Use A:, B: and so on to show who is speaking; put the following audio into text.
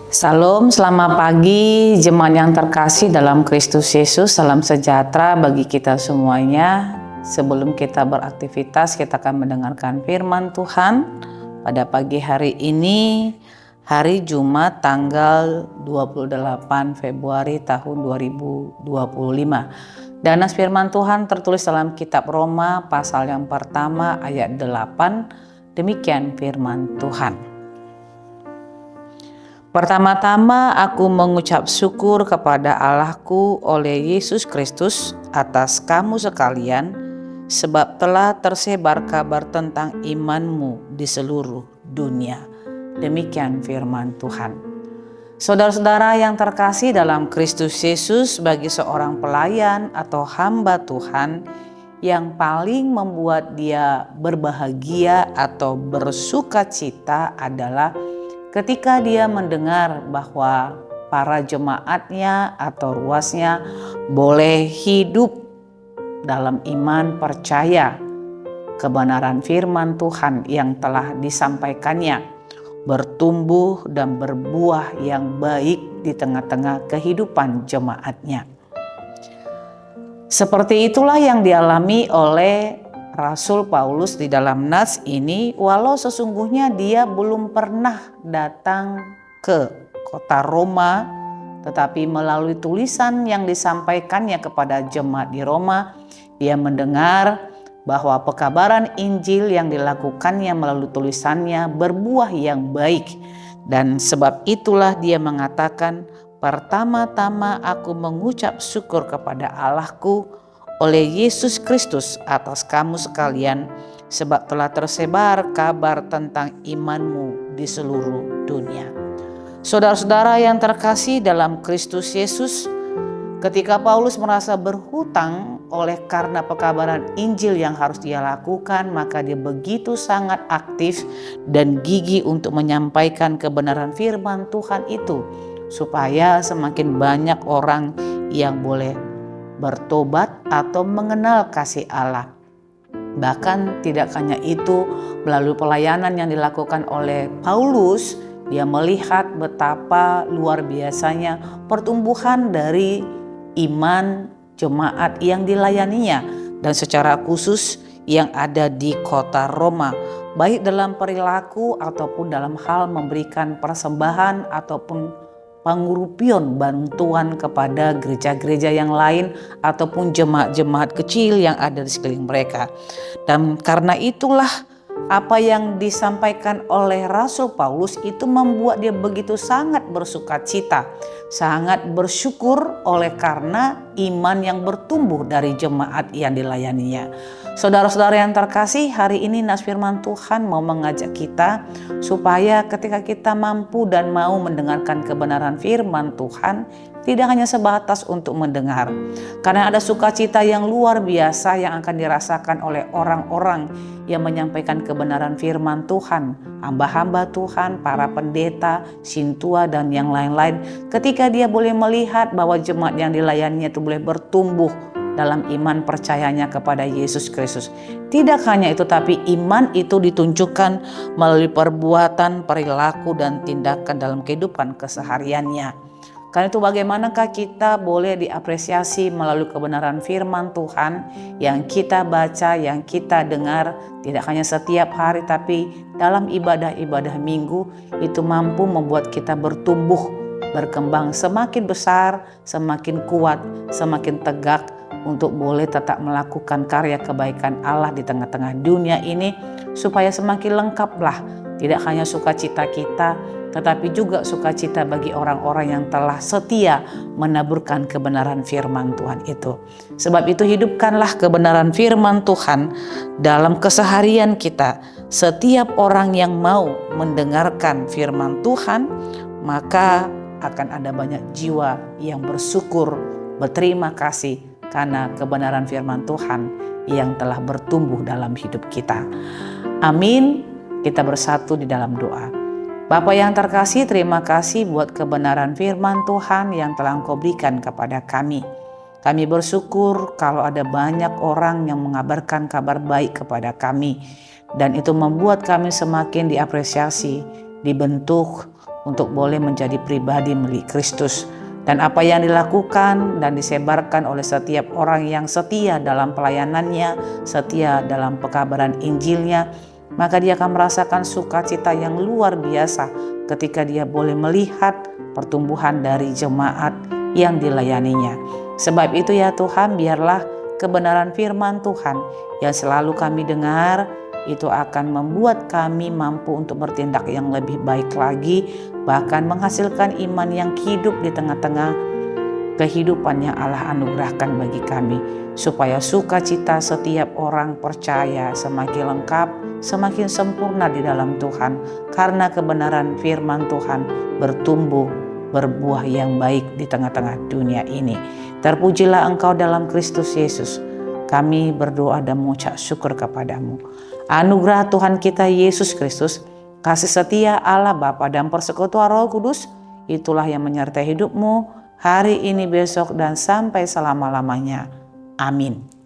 A: Salam, selamat pagi jemaat yang terkasih dalam Kristus Yesus. Salam sejahtera bagi kita semuanya. Sebelum kita beraktivitas, kita akan mendengarkan firman Tuhan pada pagi hari ini, hari Jumat tanggal 28 Februari tahun 2025. Dan firman Tuhan tertulis dalam kitab Roma pasal yang pertama ayat 8. Demikian firman Tuhan. Pertama-tama aku mengucap syukur kepada Allahku oleh Yesus Kristus atas kamu sekalian, sebab telah tersebar kabar tentang imanmu di seluruh dunia. Demikian firman Tuhan. Saudara-saudara yang terkasih dalam Kristus Yesus, bagi seorang pelayan atau hamba Tuhan, yang paling membuat dia berbahagia atau bersuka cita adalah ketika dia mendengar bahwa para jemaatnya atau ruasnya boleh hidup dalam iman percaya kebenaran firman Tuhan yang telah disampaikannya, bertumbuh dan berbuah yang baik di tengah-tengah kehidupan jemaatnya. Seperti itulah yang dialami oleh Rasul Paulus di dalam nats ini, walau sesungguhnya dia belum pernah datang ke kota Roma, tetapi melalui tulisan yang disampaikannya kepada jemaat di Roma, dia mendengar bahwa pekabaran Injil yang dilakukannya melalui tulisannya berbuah yang baik. Dan sebab itulah dia mengatakan, pertama-tama aku mengucap syukur kepada Allahku oleh Yesus Kristus atas kamu sekalian, sebab telah tersebar kabar tentang imanmu di seluruh dunia. Saudara-saudara yang terkasih dalam Kristus Yesus, ketika Paulus merasa berhutang oleh karena pekabaran Injil yang harus dia lakukan, maka dia begitu sangat aktif dan gigih untuk menyampaikan kebenaran firman Tuhan itu, supaya semakin banyak orang yang boleh bertobat atau mengenal kasih Allah. Bahkan tidak hanya itu, melalui pelayanan yang dilakukan oleh Paulus, dia melihat betapa luar biasanya pertumbuhan dari iman jemaat yang dilayaninya, dan secara khusus yang ada di kota Roma, baik dalam perilaku ataupun dalam hal memberikan persembahan ataupun pengurupion bantuan kepada gereja-gereja yang lain ataupun jemaat-jemaat kecil yang ada di sekeliling mereka. Dan karena itulah apa yang disampaikan oleh Rasul Paulus itu membuat dia begitu sangat bersuka cita, sangat bersyukur oleh karena iman yang bertumbuh dari jemaat yang dilayaninya. Saudara-saudara yang terkasih, hari ini nas firman Tuhan mau mengajak kita supaya ketika kita mampu dan mau mendengarkan kebenaran firman Tuhan, tidak hanya sebatas untuk mendengar. Karena ada sukacita yang luar biasa yang akan dirasakan oleh orang-orang yang menyampaikan kebenaran firman Tuhan, hamba-hamba Tuhan, para pendeta, sintua dan yang lain-lain, ketika dia boleh melihat bahwa jemaat yang dilayaninya itu boleh bertumbuh dalam iman percayanya kepada Yesus Kristus. Tidak hanya itu, tapi iman itu ditunjukkan melalui perbuatan, perilaku, dan tindakan dalam kehidupan kesehariannya. Karena itu bagaimanakah kita boleh diapresiasi melalui kebenaran firman Tuhan yang kita baca, yang kita dengar, tidak hanya setiap hari, tapi dalam ibadah-ibadah minggu, itu mampu membuat kita bertumbuh, berkembang semakin besar, semakin kuat, semakin tegak, untuk boleh tetap melakukan karya kebaikan Allah di tengah-tengah dunia ini, supaya semakin lengkaplah tidak hanya sukacita kita, tetapi juga sukacita bagi orang-orang yang telah setia menaburkan kebenaran firman Tuhan itu. Sebab itu hidupkanlah kebenaran firman Tuhan dalam keseharian kita. Setiap orang yang mau mendengarkan firman Tuhan, maka akan ada banyak jiwa yang bersyukur, berterima kasih karena kebenaran firman Tuhan yang telah bertumbuh dalam hidup kita. Amin. Kita bersatu di dalam doa. Bapa yang terkasih, terima kasih buat kebenaran firman Tuhan yang telah Engkau berikan kepada kami. Kami bersyukur kalau ada banyak orang yang mengabarkan kabar baik kepada kami, dan itu membuat kami semakin diapresiasi, dibentuk untuk boleh menjadi pribadi milik Kristus. Dan apa yang dilakukan dan disebarkan oleh setiap orang yang setia dalam pelayanannya, setia dalam pekabaran Injilnya, maka dia akan merasakan sukacita yang luar biasa ketika dia boleh melihat pertumbuhan dari jemaat yang dilayaninya. Sebab itu ya Tuhan, biarlah kebenaran firman Tuhan yang selalu kami dengar itu akan membuat kami mampu untuk bertindak yang lebih baik lagi, bahkan menghasilkan iman yang hidup di tengah-tengah kehidupan yang Allah anugerahkan bagi kami, supaya sukacita setiap orang percaya semakin lengkap, semakin sempurna di dalam Tuhan, karena kebenaran firman Tuhan bertumbuh berbuah yang baik di tengah-tengah dunia ini. Terpujilah Engkau dalam Kristus Yesus. Kami berdoa dan mengucap syukur kepadamu. Anugerah Tuhan kita Yesus Kristus, kasih setia Allah Bapa dan persekutuan Roh Kudus, itulah yang menyertai hidupmu hari ini, besok, dan sampai selama-lamanya. Amin.